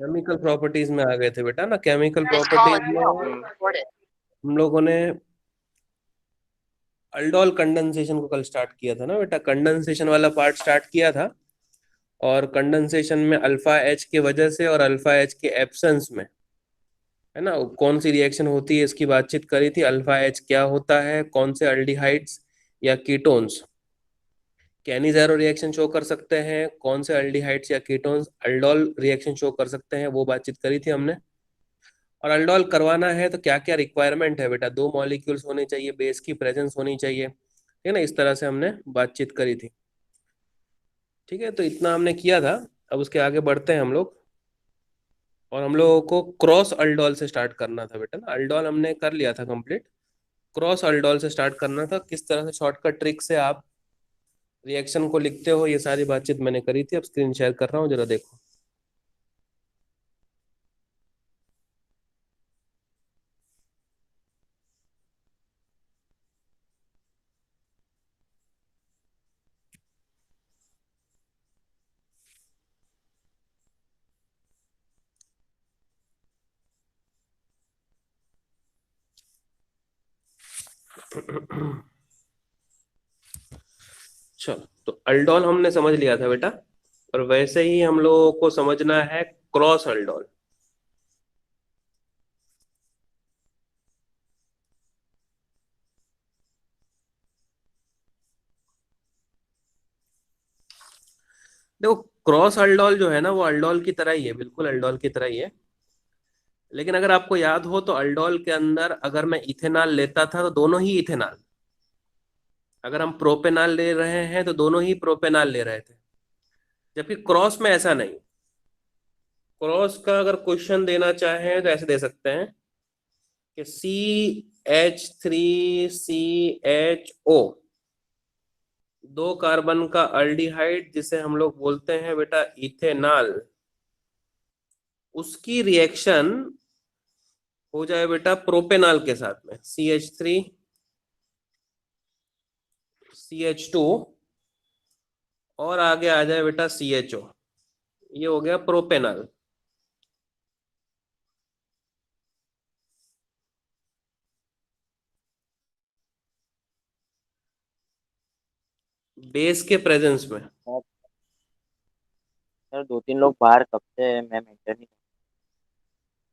Chemical properties में आ गए थे बेटा ना। Chemical This call properties is में now being recorded. हम लोगों ने अल्डोल कंडेंसेशन को कल स्टार्ट किया था ना बेटा। कंडेंसेशन वाला पार्ट स्टार्ट किया था, और कंडेंसेशन में अल्फा एच के वजह से और अल्फा एच के एब्सेंस में, है ना, कौन सी रिएक्शन होती है इसकी बातचीत करी थी। अल्फा एच क्या होता है, कौन से अल्डिहाइड्स या कीटोन्स कैनी ज़ीरो रिएक्शन शो कर सकते हैं, कौन से अल्डिहाइड्स या कीटोन्स अल्डोल रिएक्शन शो कर सकते हैं, वो बातचीत करी थी हमने। और अल्डोल करवाना है तो क्या क्या रिक्वायरमेंट है बेटा, दो मॉलिक्यूल्स होने चाहिए, बेस की प्रेजेंस होनी चाहिए, ठीक है ना। इस तरह से हमने बातचीत करी थी। ठीक है, तो इतना हमने किया था। अब उसके आगे बढ़ते हैं हम लोग, और हम लोगों को क्रॉस अल्डोल से स्टार्ट करना था बेटा ना। अल्डोल हमने कर लिया था कंप्लीट, क्रॉस अल्डोल से स्टार्ट करना था। किस तरह से शॉर्टकट ट्रिक से आप रिएक्शन को लिखते हो, ये सारी बातचीत मैंने करी थी। अब स्क्रीन शेयर कर रहा हूँ, जरा देखो। चलो, तो अल्डोल हमने समझ लिया था बेटा, और वैसे ही हम लोगों को समझना है क्रॉस अल्डोल। देखो, क्रॉस अल्डोल जो है ना, वो अल्डोल की तरह ही है, बिल्कुल अल्डोल की तरह ही है। लेकिन अगर आपको याद हो तो अल्डोल के अंदर अगर मैं इथेनॉल लेता था तो दोनों ही इथेनॉल, अगर हम प्रोपेनॉल ले रहे हैं तो दोनों ही प्रोपेनॉल ले रहे थे। जबकि क्रॉस में ऐसा नहीं। क्रॉस का अगर क्वेश्चन देना चाहें तो ऐसे दे सकते हैं कि CH3CHO, दो कार्बन का अल्डिहाइड जिसे हम लोग बोलते हैं बेटा इथेनॉल, उसकी रिएक्शन हो जाए बेटा प्रोपेनॉल के साथ में, CH3CH2, और आगे आ जाए बेटा CHO, ये हो गया प्रोपेनॉल। बेस के प्रेजेंस में। सर सर, दो तीन लोग बाहर कब से है, मैम एंटर नहीं।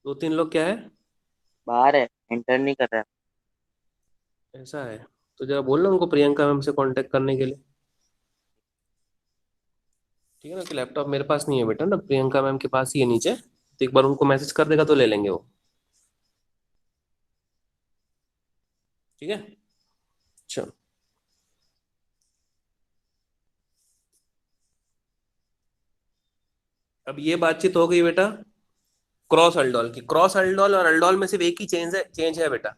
दो तीन लोग क्या है? बाहर है, एंटर नहीं कर रहा है। ऐसा है, तो जरा बोल रहा उनको प्रियंका मैम से कांटेक्ट करने के लिए। ठीक है ना, कि लैपटॉप मेरे पास नहीं है बेटा ना, प्रियंका मैम के पास ही है नीचे, तो एक बार उनको मैसेज कर देगा तो ले लेंगे वो। ठीक है, चलो। अब ये बातचीत हो गई बेटा क्रॉस अल्डोल की। क्रॉस अल्डोल और अल्डोल में सिर्फ एक ही चेंज है बेटा।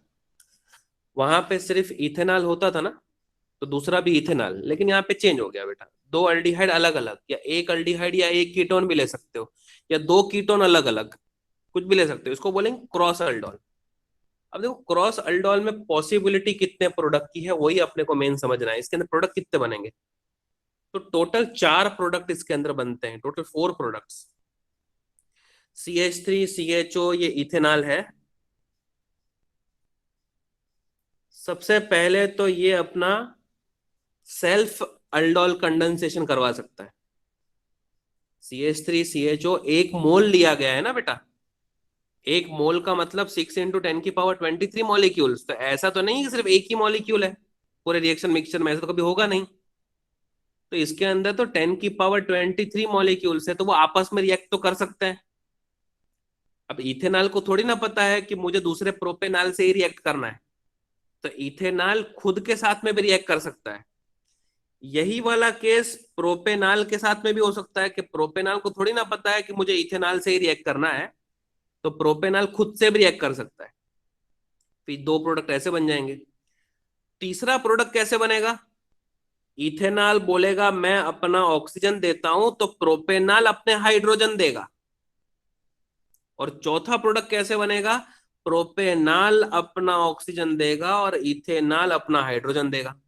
वहां पे सिर्फ इथेनॉल होता था ना, तो दूसरा भी इथेनॉल, लेकिन यहाँ पे चेंज हो गया बेटा। दो अल्डिहाइड अलग अलग, या एक अल्डिहाइड या एक कीटोन भी ले सकते हो, या दो कीटोन अलग अलग, कुछ भी ले सकते हो, इसको बोलेंगे क्रॉस अल्डोल। अब देखो, क्रॉस अल्डोल में पॉसिबिलिटी कितने प्रोडक्ट की है वही अपने को मेन समझना है। इसके अंदर प्रोडक्ट कितने बनेंगे, तो टोटल 4 प्रोडक्ट इसके अंदर बनते हैं, टोटल 4 प्रोडक्ट्स। CH3CHO ये इथेनॉल है। सबसे पहले तो ये अपना सेल्फ अल्डोल कंडेंसेशन करवा सकता है। CH3CHO एक मोल लिया गया है ना बेटा, एक मोल का मतलब 6 × 10⁻23 मॉलिक्यूल्स। तो ऐसा तो नहीं कि सिर्फ एक ही मॉलिक्यूल है पूरे रिएक्शन मिक्सचर में, ऐसा तो कभी होगा नहीं। तो इसके अंदर तो 10⁻23 मॉलिक्यूल्स है, तो वो आपस में रिएक्ट तो कर सकते हैं। अब इथेनॉल को थोड़ी ना पता है कि मुझे दूसरे प्रोपेनॉल से ही रिएक्ट करना है, तो इथेनॉल खुद के साथ में भी रिएक्ट कर सकता है। यही वाला केस प्रोपेनॉल के साथ में भी हो सकता है कि प्रोपेनॉल को थोड़ी ना पता है कि मुझे इथेनॉल से ही रिएक्ट करना है, तो प्रोपेनॉल खुद से भी रिएक्ट कर सकता है। फिर 2 प्रोडक्ट ऐसे बन जाएंगे। तीसरा प्रोडक्ट कैसे बनेगा, इथेनॉल बोलेगा मैं अपना ऑक्सीजन देता हूं, तो प्रोपेनॉल अपने हाइड्रोजन देगा। और चौथा प्रोडक्ट कैसे बनेगा, प्रोपेनॉल अपना ऑक्सीजन देगा और इथेनॉल अपना हाइड्रोजन देगा।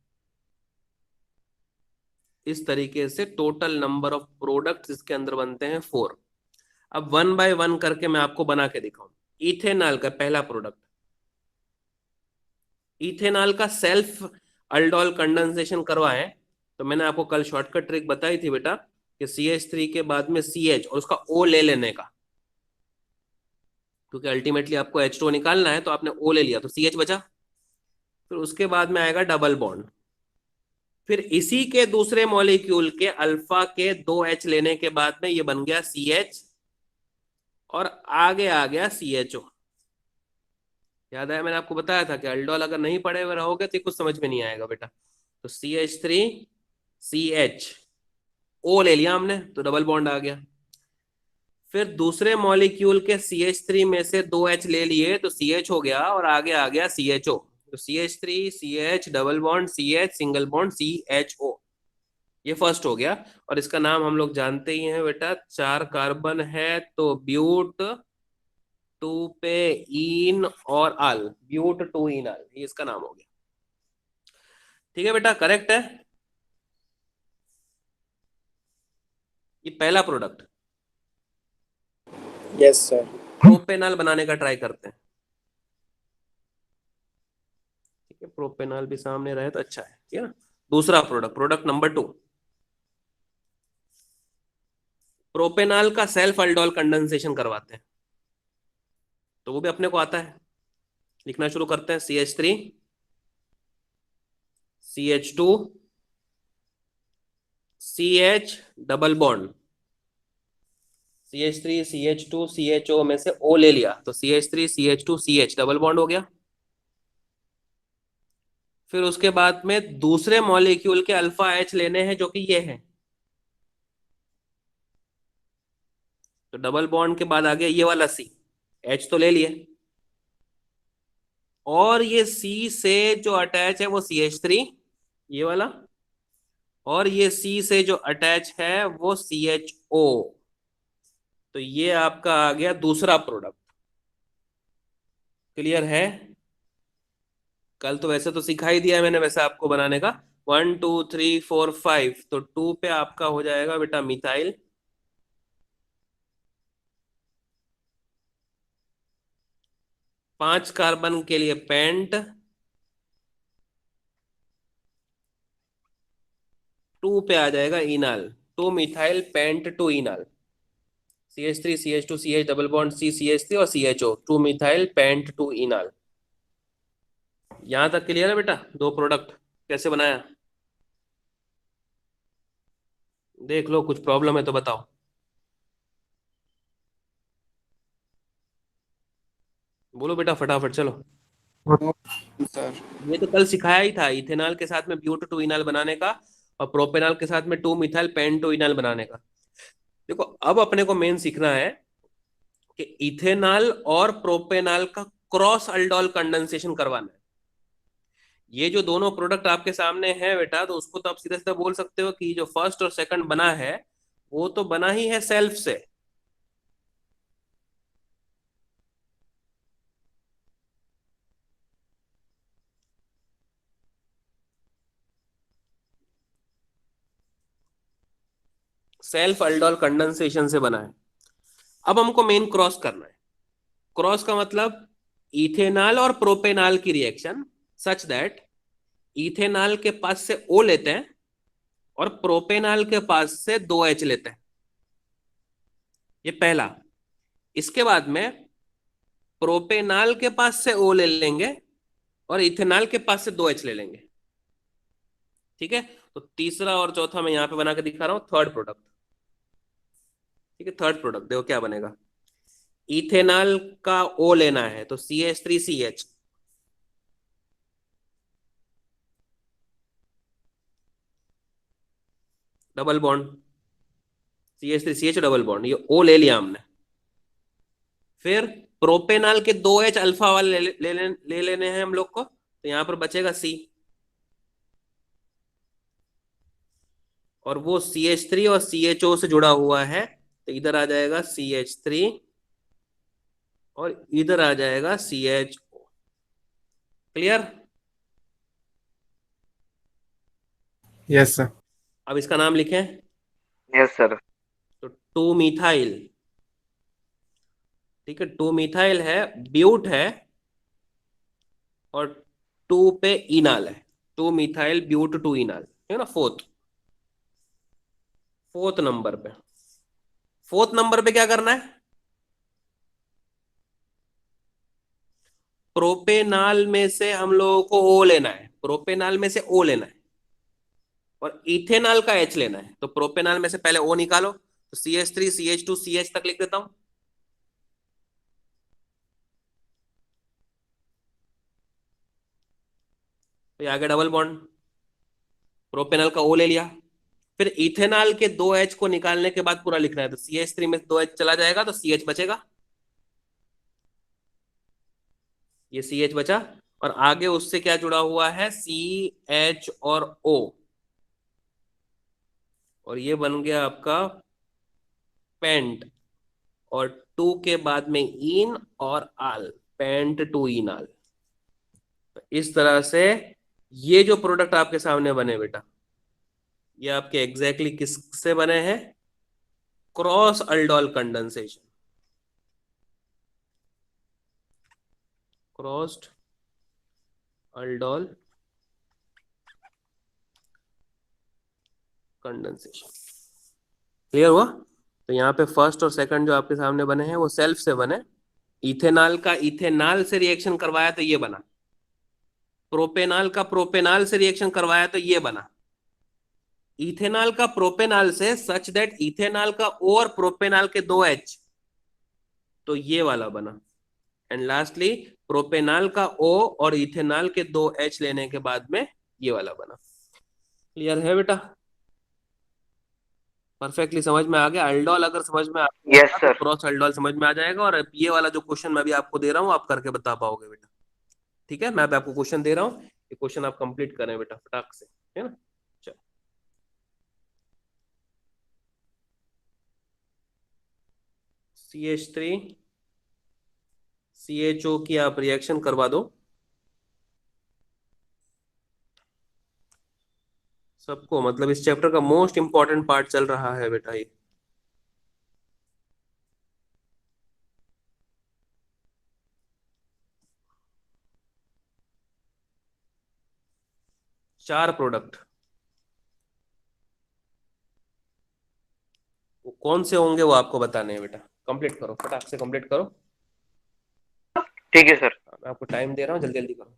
इस तरीके से टोटल नंबर ऑफ प्रोडक्ट्स इसके अंदर बनते हैं 4। अब 1 बाय 1 करके मैं आपको बना के दिखाऊं। इथेनॉल का पहला प्रोडक्ट, इथेनॉल का सेल्फ अल्डोल कंडेंसेशन करवाएं, तो मैंने आपको कल शॉर्टकट ट्रिक बताई थी बेटा कि CH3 के बाद में CH और उसका O ले लेने का, क्योंकि अल्टीमेटली आपको H2O निकालना है, तो आपने O ले लिया तो CH बचा। फिर उसके बाद में आएगा डबल बॉन्ड, फिर इसी के दूसरे मॉलिक्यूल के अल्फा के 2H लेने के बाद में ये बन गया CH, और आगे आ गया CHO। याद आया, मैंने आपको बताया था कि अल्डोल अगर नहीं पढ़े हुए रहोगे तो कुछ समझ में नहीं आएगा बेटा। तो CH3CH, O ले लिया हमने तो डबल बॉन्ड आ गया। फिर दूसरे मॉलिक्यूल के CH3 में से 2H ले लिए तो CH हो गया, और आगे आ गया CHO। तो CH3CH double bond CH single bond CHO, ये फर्स्ट हो गया। और इसका नाम हम लोग जानते ही हैं बेटा, 4 कार्बन है तो ब्यूट 2 पे इन और आल, ब्यूट 2 इन आल, ये इसका नाम हो गया। ठीक है बेटा, करेक्ट है। ये पहला प्रोडक्ट। Yes sir. प्रोपेनॉल बनाने का ट्राई करते हैं। ठीक है, प्रोपेनॉल भी सामने रहे तो अच्छा है। ठीक है ना। दूसरा प्रोडक्ट, प्रोडक्ट नंबर 2, प्रोपेनॉल का सेल्फ अल्डोल कंडेंसेशन करवाते हैं, तो वो भी अपने को आता है। लिखना शुरू करते हैं। CH3CH2 CH double bond, CH3CH2 CHO में से O ले लिया तो CH3CH2CH डबल बॉन्ड हो गया। फिर उसके बाद में दूसरे मॉलिक्यूल के अल्फा H लेने हैं जो कि ये है, तो डबल बॉन्ड के बाद आ गया ये वाला C, H तो ले लिए, और ये C से जो अटैच है वो CH3, ये वाला, और ये C से जो अटैच है वो CHO। तो ये आपका आ गया दूसरा प्रोडक्ट। क्लियर है। कल तो वैसे तो सिखा ही दिया है मैंने वैसे आपको बनाने का, 1 2 3 4 5, तो 2 पे आपका हो जाएगा बेटा मिथाइल, 5 कार्बन के लिए पेंट, 2 पे आ जाएगा इनाल, 2 methyl paint 2 इनाल, CH3CH2CH double bond CH3 और CHO, 2 मिथाइल पेंट 2 इनाल। यहां तक क्लियर है बेटा। 2 प्रोडक्ट कैसे बनाया, देख लो, कुछ प्रॉब्लम है तो बताओ। बोलो बेटा फटाफट, चलो। सर ये तो कल सिखाया ही था, इथेनॉल के साथ में ब्यूट 2 इनाल बनाने का, और प्रोपेनॉल के साथ में 2 मिथाइल पेंट 2 इनाल बनाने का। देखो अब अपने को मेन सीखना है कि इथेनॉल और प्रोपेनॉल का क्रॉस अल्डोल कंडेंसेशन करवाना है। ये जो दोनों प्रोडक्ट आपके सामने है बेटा, तो उसको तो आप सीधा सीधा बोल सकते हो कि जो फर्स्ट और सेकंड बना है वो तो बना ही है सेल्फ से। सेल्फ अल्डोल कंडेंसेशन से बना है। अब हमको मेन क्रॉस करना है। क्रॉस का मतलब इथेनॉल और प्रोपेनॉल की रिएक्शन सच दैट इथेनॉल के पास से O लेते हैं और प्रोपेनॉल के पास से 2H लेते हैं, ये पहला। इसके बाद में प्रोपेनॉल के पास से O ले लेंगे और इथेनॉल के पास से 2H ले लेंगे। ठीक है। तो तीसरा और चौथा मैं यहां पे बना के दिखा रहा हूं, थर्ड प्रोडक्ट। ठीक है, थर्ड प्रोडक्ट देखो क्या बनेगा। इथेनॉल का O लेना है तो CH3CH double bond, CH3CH double bond, ये O ले लिया हमने। फिर प्रोपेनॉल के 2H अल्फा वाले ले लेने हैं हम लोग को, तो यहां पर बचेगा C, और वो CH3 और CHO से जुड़ा हुआ है, तो इधर आ जाएगा CH3 और इधर आ जाएगा CHO। क्लियर। Yes sir. अब इसका नाम लिखें, यस सर। तो 2 मिथाइल ठीक है, 2 मिथाइल है, ब्यूट है, और 2 पे इनाल है। 2 मिथाइल ब्यूट 2 इनाल है ना, फोर्थ नंबर पे। फोर्थ नंबर पे क्या करना है? प्रोपेनाल में से हम लोगों को ओ लेना है, प्रोपेनाल में से ओ लेना है, और इथेनॉल का एच लेना है। तो प्रोपेनॉल में से पहले ओ निकालो, तो CH3 CH2 CH तक लिख देता हूं। तो ये आगे डबल बॉन्ड, प्रोपेनॉल का ओ ले लिया। फिर इथेनॉल के 2 H को निकालने के बाद पूरा लिखना है, तो CH3 में 2 H चला जाएगा तो CH बचेगा, ये CH बचा। और आगे उससे क्या जुड़ा हुआ है? CH और O, और ये बन गया आपका पेंट, और 2 के बाद में इन और आल, पेंट 2 इनाल। इस तरह से ये जो प्रोडक्ट आपके सामने बने बेटा, ये आपके एग्जैक्टली किससे बने हैं? Cross aldol condensation, crossed aldol condensation. Clear हुआ? तो यहाँ पे फर्स्ट और सेकंड जो आपके सामने बने हैं वो सेल्फ से बने। इथेनॉल का इथेनॉल से रिएक्शन करवाया तो ये बना, प्रोपेनॉल का प्रोपेनॉल से रिएक्शन करवाया तो ये बना, इथेनॉल का प्रोपेनॉल से, सच दैट इथेनॉल का O और प्रोपेनॉल के 2 H, तो ये वाला बना। एंड लास्टली प्रोपेनॉल का O और इथेनॉल के 2 H लेने के बाद में ये वाला बना। क्लियर है बेटा? परफेक्टली समझ में आ गया? अल्डोल अगर समझ में आ यस गया तो सर। क्रॉस अल्डोल समझ में आ जाएगा, और ये वाला जो क्वेश्चन मैं अभी आपको दे रहा हूँ आप करके बता पाओगे बेटा। ठीक है, मैं अभी आपको क्वेश्चन दे रहा हूँ, ये क्वेश्चन आप कंप्लीट करें बेटा फटाक से, है ना? चलो, CH3 CHO की आप रिएक्शन करवा दो सबको, मतलब इस चैप्टर का मोस्ट इंपॉर्टेंट पार्ट चल रहा है बेटा ये। चार प्रोडक्ट, वो कौन से होंगे वो आपको बताने हैं बेटा। कंप्लीट करो, फटाक से कंप्लीट करो। ठीक है सर। मैं आपको टाइम दे रहा हूँ, जल्दी जल्दी करो।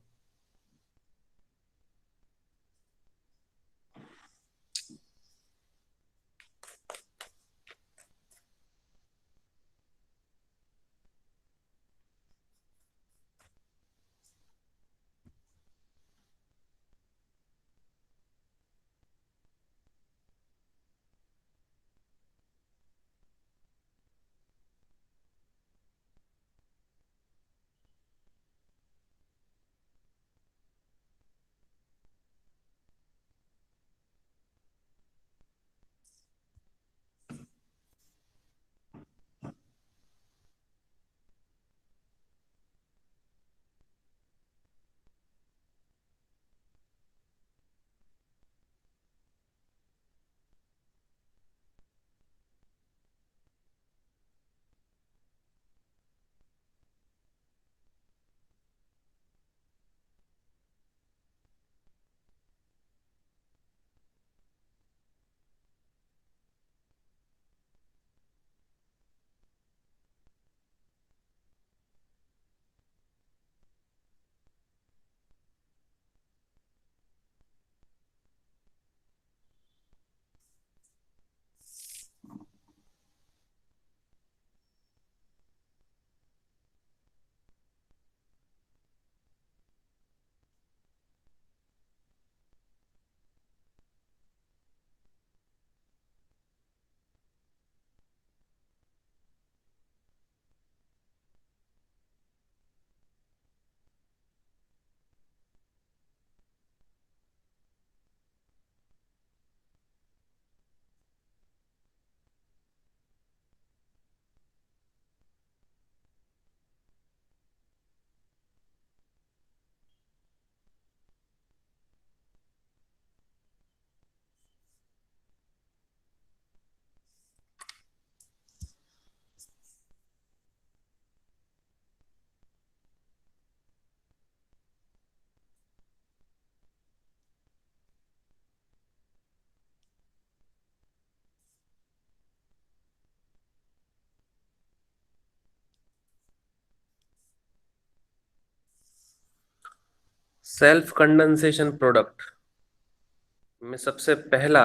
सेल्फ कंडेंसेशन प्रोडक्ट में सबसे पहला,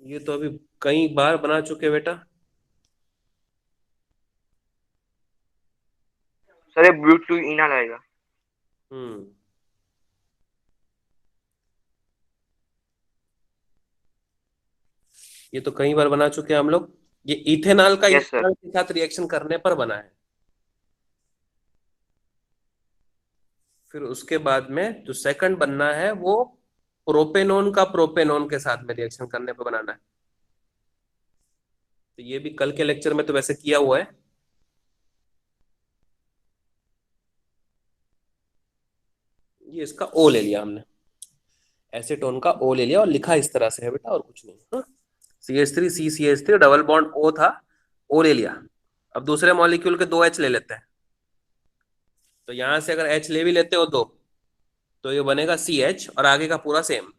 ये तो अभी कई बार बना चुके बेटा। सर ये ब्यूट इनॉल आएगा। हम्म, ये तो कई बार बना चुके हैं हम लोग। ये इथेनॉल का यस सर। इथेनॉल के साथ रिएक्शन करने पर बना है। फिर उसके बाद में जो सेकंड बनना है वो प्रोपेनोन का प्रोपेनोन के साथ में रिएक्शन करने पर बनाना है। तो ये भी कल के लेक्चर में तो वैसे किया हुआ है। ये इसका ओ ले लिया हमने, एसीटोन का ओ ले लिया और लिखा इस तरह से है बेटा, और कुछ नहीं। CH3 डबल बॉन्ड ओ था, ओ ले लिया। अब दूसरे मॉलिक्यूल के दो एच ले लेते हैं। तो यहां से अगर एच ले भी लेते हो दो, तो ये बनेगा CH और आगे का पूरा सेम।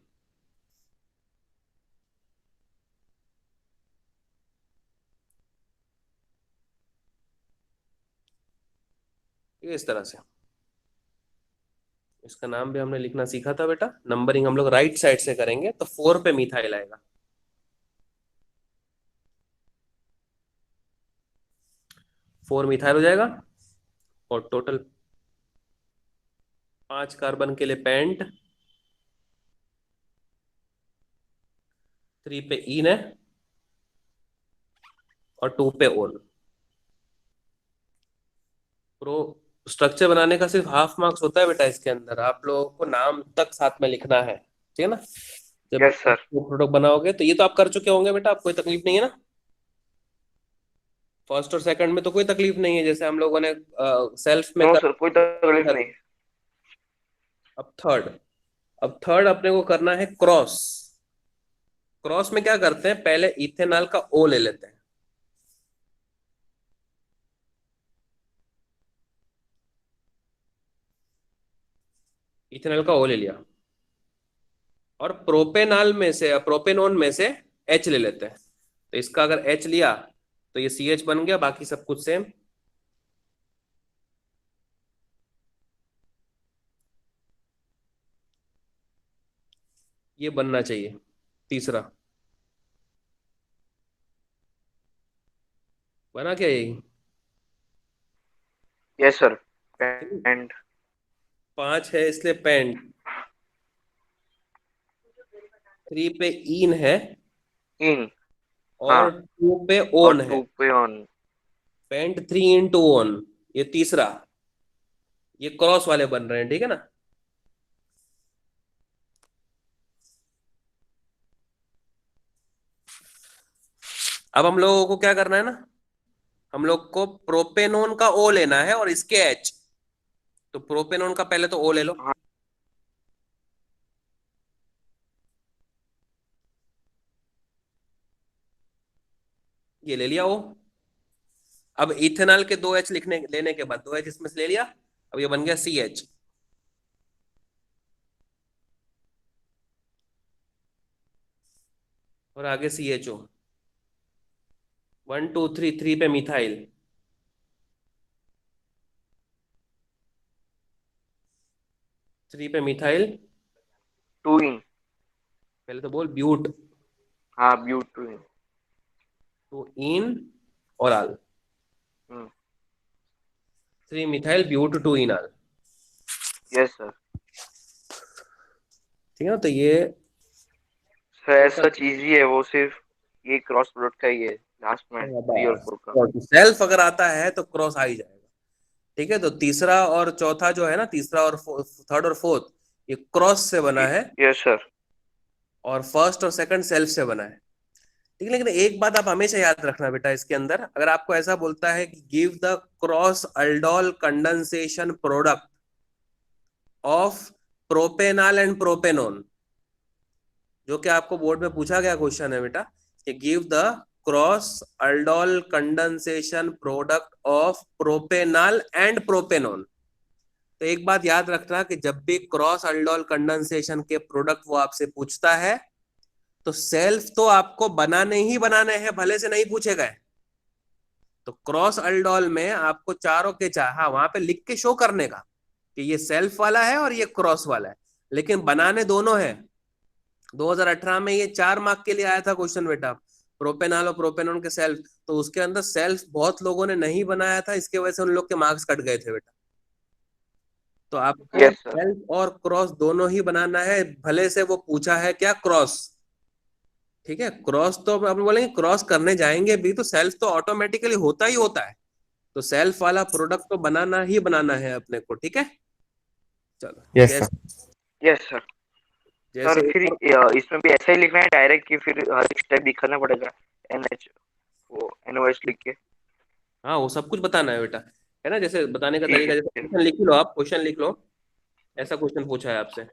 ये इस तरह से। इसका नाम भी हमने लिखना सीखा था बेटा। नंबरिंग हम लोग राइट साइड से करेंगे, तो 4 पे मिथाइल आएगा। 4 मिथाइल हो जाएगा, और टोटल 5 कार्बन के लिए पेंट, 3 पे इन है, और 2 पे ओन। प्रो स्ट्रक्चर बनाने का सिर्फ हाफ मार्क्स होता है बेटा। इसके अंदर आप लोगों को नाम तक साथ में लिखना है, ठीक है ना। जब यस सर। प्रोडक्ट बनाओगे तो ये तो आप कर चुके होंगे बेटा, आपको कोई तकलीफ नहीं है ना। फर्स्ट और सेकंड में तो कोई तकलीफ नहीं है, जैसे हम लोगों ने सेल्फ में नो कर। सर कोई तकलीफ नहीं। अब थर्ड, अपने को करना है क्रॉस। क्रॉस में क्या करते हैं, पहले इथेनॉल का ओ ले लेते हैं। इथेनॉल का ओ ले लिया, और प्रोपेनॉल में से, प्रोपेनोन में से एच ले लेते हैं। तो इसका अगर एच लिया तो ये CH बन गया, बाकी सब कुछ सेम। ये बनना चाहिए तीसरा। बना क्या यही। Yes sir. एंड 5 है इसलिए पेंट, 3 पे इन है, इन। हाँ। और 2 पे और ओन है। 2 पे ऑन। पेंट 3 इंटू ओन, ये तीसरा। ये क्रॉस वाले बन रहे हैं, ठीक है ना। अब हम लोगों को क्या करना है ना, हम लोग को प्रोपेनोन का ओ लेना है और इसके एच। तो प्रोपेनोन का पहले तो ओ ले लो। हाँ। ये ले लिया ओ। अब इथेनॉल के दो एच लिखने लेने के बाद, दो एच इसमें से ले लिया, अब ये बन गया CH। और आगे CHO, 1 2 3, 3 पे मिथाइल, 3 पे मिथाइल। 2 इन। पहले तो बोल ब्यूट, हाँ ब्यूट 2 इन। तो इन और आल, 3 मिथाइल ब्यूट 2 इन आल। Yes sir. ठीक है ना। तो ये सर ऐसा चीज ही है, वो सिर्फ ये क्रॉस प्रोडक्ट का ही है लास्ट में 3 और 4 का। सेल्फ अगर आता है तो क्रॉस आ ही जाएगा। ठीक है, तो तीसरा और चौथा जो है ना, तीसरा और थर्ड और फोर्थ, ये क्रॉस से बना है, यस सर। और फर्स्ट और सेकंड सेल्फ से बना है। ठीक है, लेकिन एक बात आप हमेशा याद रखना बेटा, इसके अंदर अगर आपको ऐसा बोलता है कि give the cross aldol condensation product of propanol and propanone, जो कि आपको बोर्ड में पूछा गया क्वेश्चन है बेटा, कि give the cross aldol condensation product of propanol and propanone. तो एक बात याद रखना कि जब भी क्रॉस अल्डोल कंडेंसेशन के प्रोडक्ट वो आपसे पूछता है, तो सेल्फ तो आपको बनाने ही बनाने हैं, भले से नहीं पूछे गए। तो क्रॉस अल्डोल में आपको चारों के चार, हाँ, वहां पे लिख के शो करने का, कि ये सेल्फ वाला है और ये क्रॉस वाला है, लेकिन बनाने दोनों है। 2018 में ये 4 मार्क के लिए आया था क्वेश्चन बेटा, प्रोपेनॉल और प्रोपेनॉन के सेल्फ। तो उसके अंदर सेल्फ बहुत लोगों ने नहीं बनाया था, इसके वजह से उन लोग के मार्क्स कट गए थे बेटा। तो आपको यस सर। सेल्फ और क्रॉस दोनों ही बनाना है, भले से वो पूछा है क्या क्रॉस। ठीक है, क्रॉस तो आप बोलेंगे क्रॉस करने जाएंगे भी तो सेल्फ तो ऑटोमेटिकली होता ही होता है, तो सेल्फ वाला प्रोडक्ट तो बनाना ही बनाना है अपने को। ठीक है, चलो। Yes sir. जैसे यस सर। जैसे सर एक फिर और, इसमें भी ऐसा ही लिखना है डायरेक्ट, कि फिर हर एक स्टेप दिखाना पड़ेगा, NH वो NOH लिख के? हाँ वो सब कुछ बताना है बेटा, है ना। जैसे बताने का ठीक तरीका, है जैसे ठीक क्वेश्चन लिख लो, आप क्वेश्चन लिख लो, ऐसा क्वेश्चन पूछा है आपसे।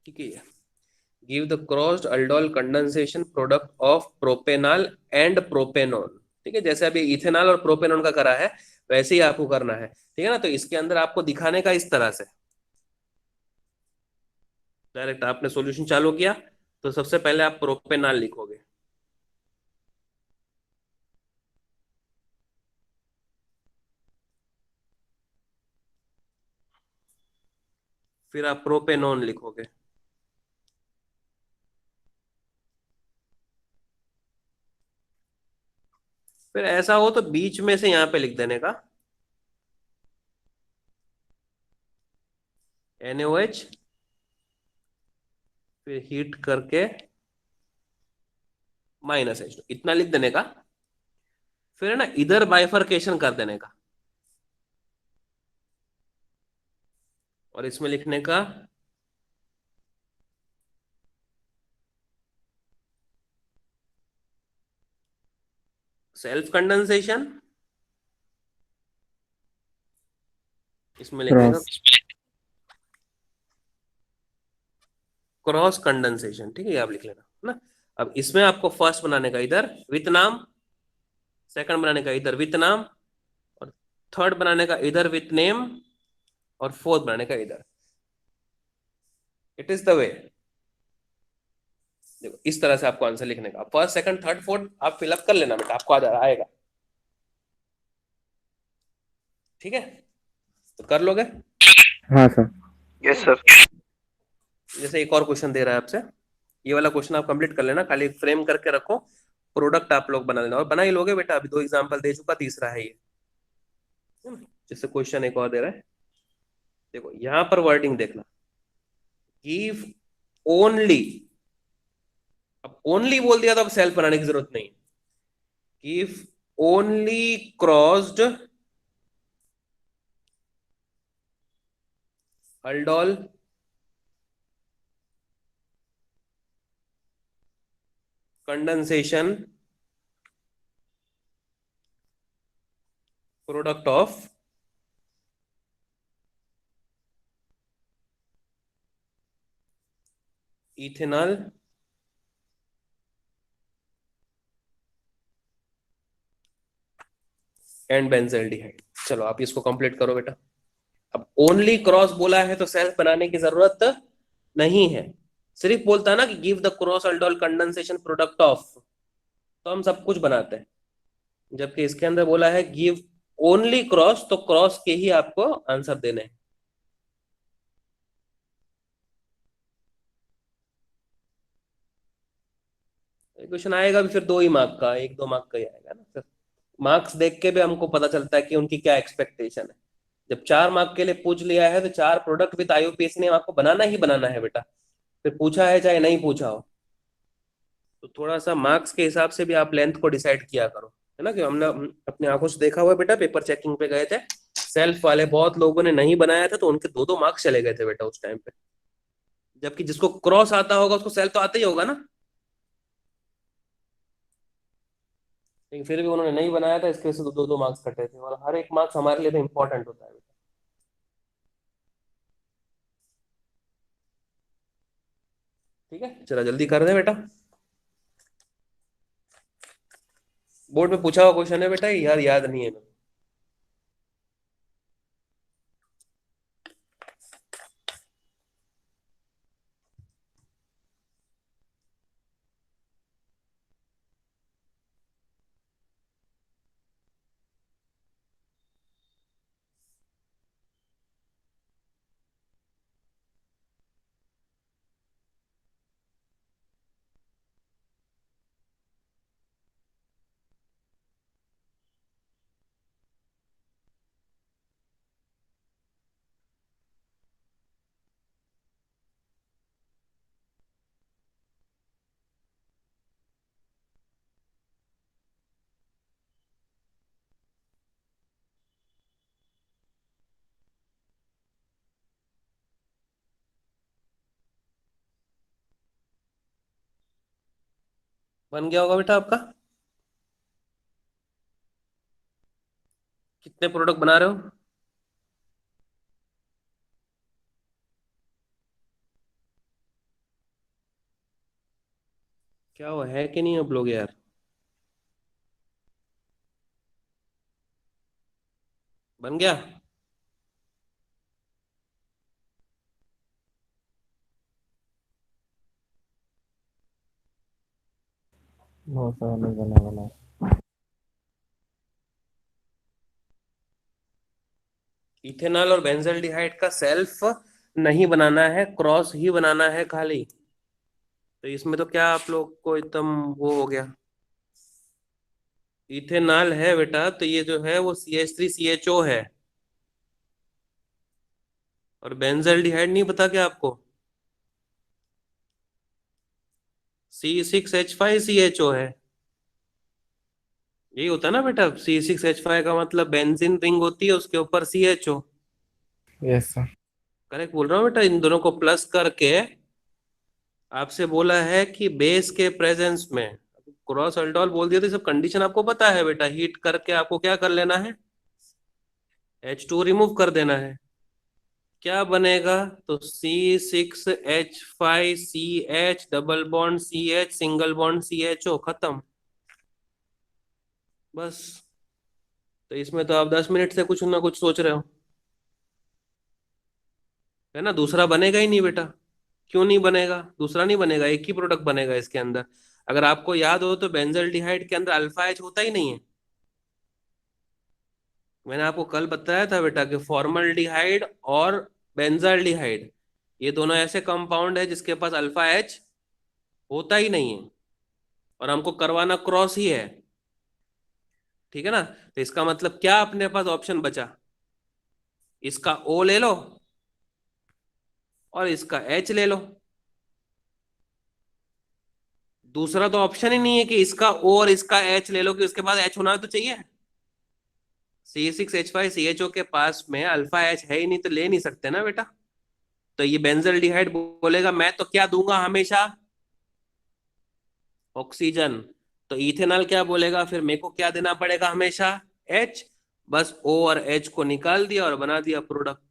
ठीक है, give the crossed aldol condensation product of propanol and propanone. ठीक है, जैसे अभी इथेनॉल और प्रोपेनॉन का करा है, वैसे ही आपको करना है। ठीक है ना, तो इसके अंदर आपको दिखाने का इस तरह से, डायरेक्ट आपने सॉल्यूशन चालू किया तो सबसे पहले आप प्रोपेनॉल लिखोगे, फिर आप प्रोपेनॉन लिखोगे, फिर ऐसा हो तो बीच में से यहाँ पे लिख देने का NaOH, फिर हीट करके -H2, इतना लिख देने का। फिर है ना इधर बाइफरकेशन कर देने का, और इसमें लिखने का सेल्फ कंडेंसेशन, इसमें लिखने का क्रॉस। Cross condensation. ठीक है, ये आप लिख लेना ना। अब इसमें आपको फर्स्ट बनाने का इधर विथ नाम, सेकंड बनाने का इधर विथ नाम, और थर्ड बनाने का इधर विथ नेम, और फोर्थ बनाने का इधर। It is the way. देखो इस तरह से आपको आंसर लिखने का, फर्स्ट सेकंड थर्ड फोर्थ आप फिलअप कर लेना बेटा, आपको आएगा। ठीक है, तो कर लोगे। हाँ सर। Yes sir. जैसे एक और क्वेश्चन दे रहा है आपसे, ये वाला क्वेश्चन आप कंप्लीट कर लेना, खाली फ्रेम करके रखो, प्रोडक्ट आप लोग बना लेना, और बना ही लोगे बेटा, अभी 2 एग्जांपल दे चुका, तीसरा है ये। जैसे क्वेश्चन एक और दे रहा है, देखो यहां पर वर्डिंग देखना, गिव ओनली। अब ओनली बोल दिया तो अब सेल्फ बनाने की जरूरत नहीं, give only crossed aldol condensation product of ethanol and benzaldehyde. चलो आप इसको कंप्लीट करो बेटा। अब ओनली क्रॉस बोला है तो सेल्फ बनाने की जरूरत नहीं है, सिर्फ बोलता है ना कि give the cross aldol condensation product of, तो हम सब कुछ बनाते हैं। जबकि इसके अंदर बोला है गिव ओनली क्रॉस, तो क्रॉस के ही आपको आंसर देने हैं। क्वेश्चन आएगा भी फिर 2 ही मार्क का, 1-2 मार्क का ही आएगा ना फिर। मार्क्स देख के भी हमको पता चलता है कि उनकी क्या एक्सपेक्टेशन है। जब 4 मार्क के लिए पूछ लिया है तो 4 प्रोडक्ट विद IUPAC ने आपको बनाना ही बनाना है बेटा, फिर पूछा है चाहे नहीं पूछा हो। तो थोड़ा सा मार्क्स के हिसाब से भी आप लेंथ को डिसाइड किया करो, है ना। कि हमने अपनी आंखों से देखा हुआ बेटा, पेपर चेकिंग पे गए थे, सेल्फ वाले बहुत लोगों ने नहीं बनाया था, तो उनके 2-2 मार्क्स चले गए थे बेटा उस टाइम पे। जबकि जिसको क्रॉस आता होगा उसको सेल्फ तो आता ही होगा ना। लेकिन फिर भी उन्होंने नहीं बनाया था, इसके वजह से दो दो मार्क्स कटे थे, और हर एक मार्क्स हमारे लिए तो इंपॉर्टेंट होता है। ठीक है, चलो जल्दी कर दे बेटा। बोर्ड में पूछा हुआ क्वेश्चन है बेटा, यार याद नहीं है। बन गया होगा बेटा आपका। कितने प्रोडक्ट बना रहे हो? क्या वो है कि नहीं आप लोग यार? बन गया? नो सर, नहीं बना बना। इथेनॉल और बेंजल्डिहाइड का सेल्फ नहीं बनाना है, क्रॉस ही बनाना है खाली। तो इसमें तो क्या आप लोग को एकदम वो हो गया। इथेनॉल है बेटा, तो ये जो है वो CH3CHO है। और बेंजल्डिहाइड नहीं पता क्या आपको? C6H5CHO है। यही होता है ना बेटा, C6H5 का मतलब बेंजीन रिंग होती है, उसके ऊपर CHO। Yes sir. करेक्ट बोल रहा हूँ बेटा, इन दोनों को प्लस करके आपसे बोला है कि बेस के प्रेजेंस में क्रॉस अल्डोल बोल दिया, तो सब कंडीशन आपको पता है बेटा। हीट करके आपको क्या कर लेना है, H2 रिमूव कर देना है। क्या बनेगा? तो C6H5CH double bond CH single bond CHO, खत्म। बस। तो इसमें तो आप 10 मिनट से कुछ ना कुछ सोच रहे हो, है ना? दूसरा बनेगा ही नहीं बेटा। क्यों नहीं बनेगा? दूसरा नहीं बनेगा, एक ही प्रोडक्ट बनेगा इसके अंदर। अगर आपको याद हो तो बेंजल्डिहाइड के अंदर अल्फा एच होता ही नहीं है। मैंने आपको कल बताया था बेटा कि फॉर्मल्डिहाइड और बेंजाल्डिहाइड, ये दोनों ऐसे कंपाउंड है जिसके पास अल्फा एच होता ही नहीं है, और हमको करवाना क्रॉस ही है। ठीक है ना? तो इसका मतलब क्या अपने पास ऑप्शन बचा? इसका O ले लो और इसका H ले लो। दूसरा तो ऑप्शन ही नहीं है कि इसका O और इसका H ले लो, कि उसके पास H होना तो चाहिए। C6H5CHO के पास में अल्फा एच है ही नहीं, तो ले नहीं सकते ना बेटा। तो ये बेंजल्डिहाइड बोलेगा मैं तो क्या दूंगा हमेशा, ऑक्सीजन। तो इथेनॉल क्या बोलेगा फिर, मेरे को क्या देना पड़ेगा हमेशा, H। बस O और H को निकाल दिया और बना दिया प्रोडक्ट।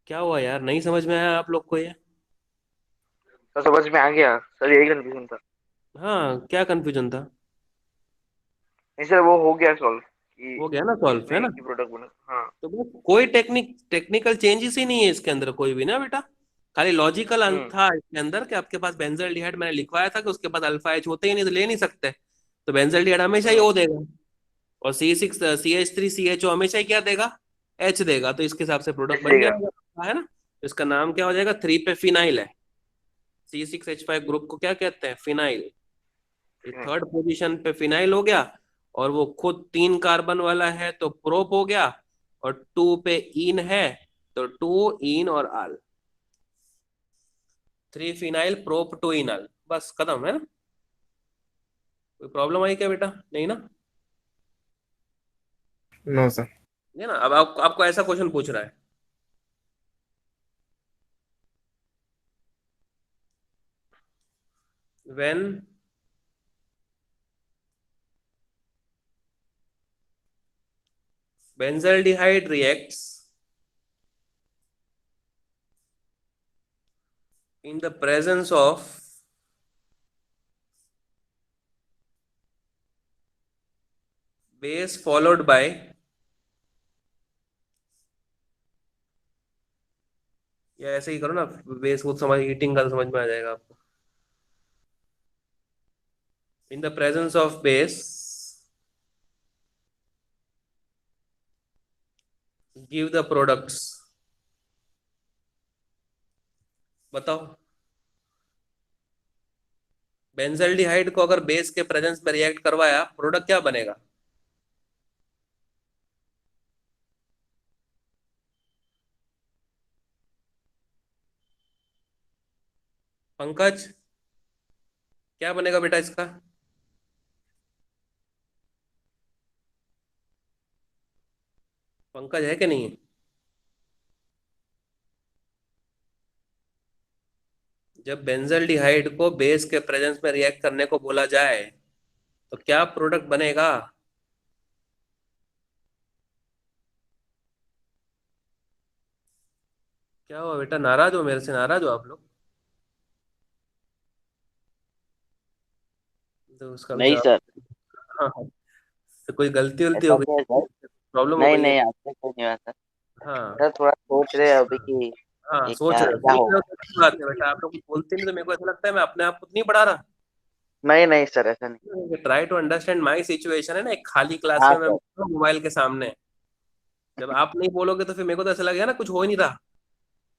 क्या हुआ यार, नहीं समझ में आया आप लोग को ये? तो समझ में आ गया सर, यही कंफ्यूजन था। हाँ, क्या कंफ्यूजन था? नहीं सर, वो हो गया सॉल्व कि हो गया ना सॉल्व, इसमें है एक ना? ही प्रोडक्ट बना। हाँ। तो बस कोई टेक्निकल चेंजेस ही नहीं है इसके अंदर कोई भी ना बेटा। खाली लॉजिकल हम्म। था इसके अंदर कि आपके पास बेंजल्डिहाइड मैंने लिखवाया था कि उसके पास अल्फा एच होते ही नहीं, तो ले नहीं सकते। तो बेंजल्डिहाइड हमेशा ही हम्म। ओ देगा, और C6CH3CHO हमेशा ही क्या देगा, एच देगा। तो इसके हिसाब से प्रोडक्ट ऐसे बन देगा। जाएगा, है ना? तो इसका नाम क्या हो जाएगा, 3 पे फिनाइल है। C6H5 ग्रुप को क्या कहते हैं, फिनाइल। ये थर्ड पोजीशन पे फिनाइल हो गया, और वो खुद 3 कार्बन वाला है तो प्रोप हो गया, और 2 पे इन है तो 2 इन और आल। 3 फिनाइल प्रोप 2 इनल, बस खत्म, है ना? कोई प्रॉब्लम आई क्या बेटा? नहीं ना? No sir. है ना? अब आपको ऐसा क्वेश्चन पूछ रहा है, when benzaldehyde reacts in the presence of base followed by या ऐसे ही करो ना, बेस वो समझ, हीटिंग का समझ में आ जाएगा आपको। In the presence of base give the products. बताओ, बेंजल्डिहाइड को अगर बेस के प्रेजेंस में रिएक्ट करवाया, प्रोडक्ट क्या बनेगा? पंकज, क्या बनेगा बेटा इसका? पंकज है कि नहीं है? जब बेंजल्डिहाइड को बेस के प्रेजेंस में रिएक्ट करने को बोला जाए तो क्या प्रोडक्ट बनेगा? क्या हुआ बेटा, नाराज हो मेरे से? नाराज हो आप लोग? तो उसका भी नहीं जवाब। सर, हाँ हाँ। तो कोई गलती उलती हो ऐसा क्या है गई, सर? प्रॉब्लम हो नहीं गई है? नहीं, आपसे कोई नहीं हुआ सर। हाँ सर थोड़ा सोच रहे हैं अभी कि हाँ, ये सोच क्या रहे हो, क्या सोच रहे हो होगा। तो अच्छी बात है बेटा। आप लोग कुछ बोलते नहीं तो मेरे को ऐसा लगता है मैं अपने आप को तो नहीं पढ़ा रहा। नहीं नहीं सर, ऐसा नहीं। Try to understand my situation, है ना, एक खाली क्लास हाँ में मैं सर। मोबाइल के सामने। जब आप नहीं बोलोगे तो फिर मेरे को तो ऐसा लगेगा ना कुछ हो ही नहीं रहा।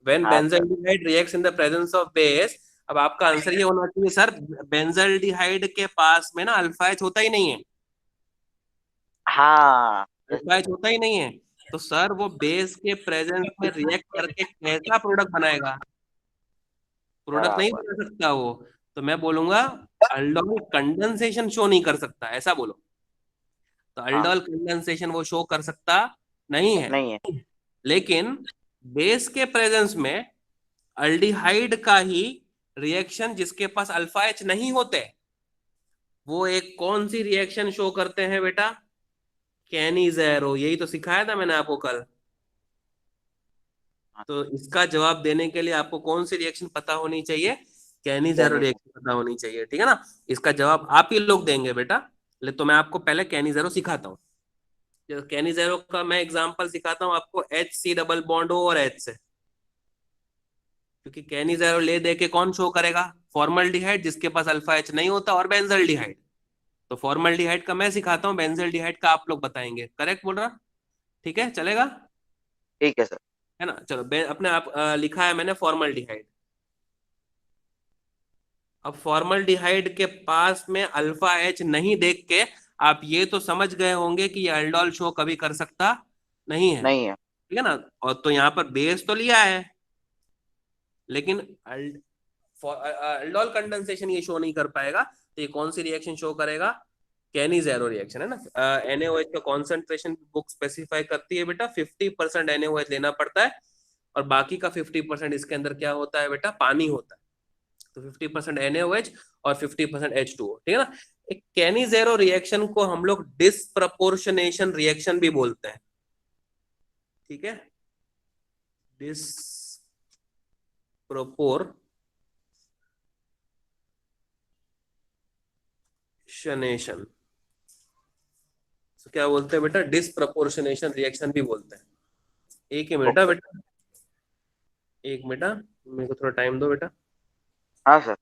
व्हेन हाँ sir. Benzaldehyde reacts in the presence of base, अब आपका आंसर ये होना चाहिए सर, बेंजल्डिहाइड के पास में ना अल्फा एच होता ही नहीं है। हाँ अल्फा जैसे। एच होता ही नहीं है। तो सर वो बेस के प्रेजेंस में रिएक्ट करके कैसा प्रोडक्ट बनाएगा? प्रोडक्ट नहीं बराबर। बना सकता वो। तो मैं बोलूंगा अल्डोल कंडेंसेशन शो नहीं कर सकता, ऐसा बोलो। तो हाँ। अल्डोल कंडेंसेशन वो शो कर सकता नहीं है। नहीं है। लेकिन बेस के प्रेजेंस में अल्डिहाइड का ही रिएक्शन जिसके पास अल्फा एच नहीं होते, वो एक कौन सी रिएक्शन शो करते हैं बेटा? कैनिज़ेरो। यही तो सिखाया था मैंने आपको कल। हाँ, तो इसका जवाब देने के लिए आपको कौन सी रिएक्शन पता होनी चाहिए? कैनिज़ेरो कहने से। रिएक्शन पता होनी चाहिए, ठीक है ना? इसका जवाब आप ही लोग देंगे बेटा। तो मैं आपको पहले कैनिज़ेरो सिखाता हूँ। कैनिज़ेरो का मैं एग्जांपल सिखाता हूँ आपको, H C double bond O और एच से। क्योंकि कैनिज़ेरो ले दे के कौन शो करेगा? फॉर्मल्डिहाइड जिसके पास अल्फा एच नहीं होता, और बेंजल्डिहाइड। तो फॉर्मल्डिहाइड का मैं सिखाता हूँ, बेंजल्डिहाइड का आप लोग बताएंगे। करेक्ट बोल रहा? ठीक है, चलेगा? ठीक है सर। है ना? चलो, अपने आप लिखा है मैंने फॉर्मल्डिहाइड। अब फॉर्मल्डिहाइड के पास में अल्फा एच नहीं देख के आप ये तो समझ गए होंगे कि ये अल्डोल शो कभी कर सकता नहीं है, नहीं है। ठीक है ना? और तो यहाँ पर बेस तो लिया है, लेकिन अल्डोल कंडेंसेशन ये शो नहीं कर पाएगा। तो ये कौन सी रिएक्शन शो करेगा? कैनिज़ेरो रिएक्शन, है ना? NaOH का कॉन्सेंट्रेशन बुक स्पेसिफाई करती है बेटा, 50% NaOH लेना पड़ता है, और बाकी का 50% इसके अंदर क्या होता है बेटा? पानी होता है। तो 50% NaOH और 50% H2O, ठीक है ना? एक कैनिज़ेरो रिएक्शन को हम लोग डिसप्रपोर्शनेशन रिएक्शन भी बोलते हैं, ठीक है? डिसप्रपोर्शनेशन, तो क्या बोलते हैं बेटा? डिसप्रपोर्शनेशन रिएक्शन भी बोलते हैं। एक ही मिनट है ओके। बेटा, एक मिनट, मेरे को थोड़ा टाइम दो बेटा। हाँ सर।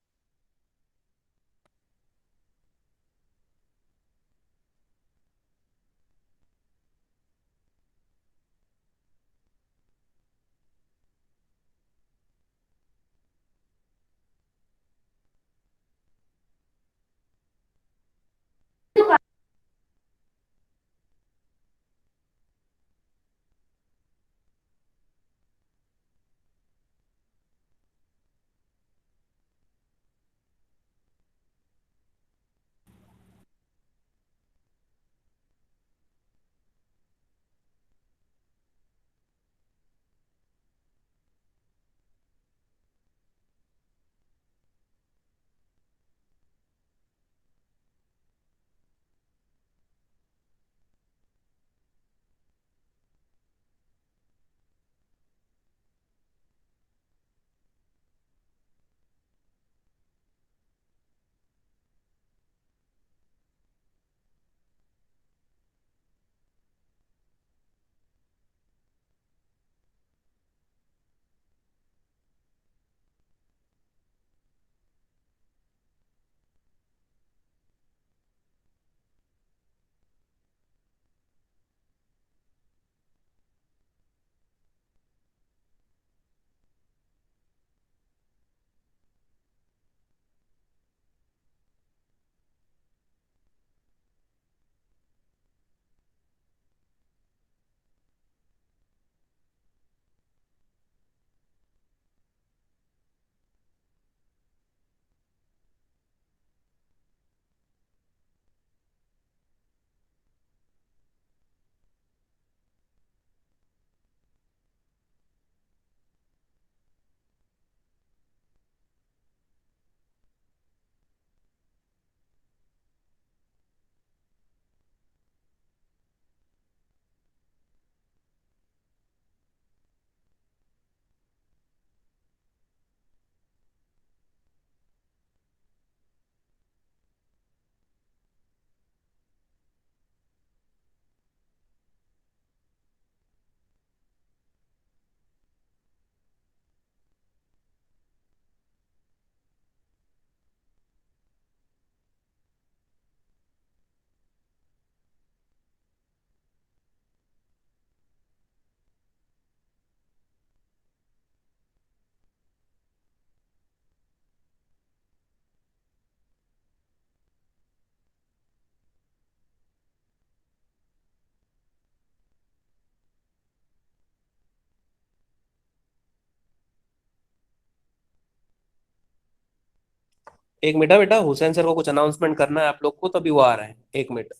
एक मिनट बेटा, हुसैन सर को कुछ अनाउंसमेंट करना है आप लोग को, तभी वो आ रहे हैं, 1 मिनट।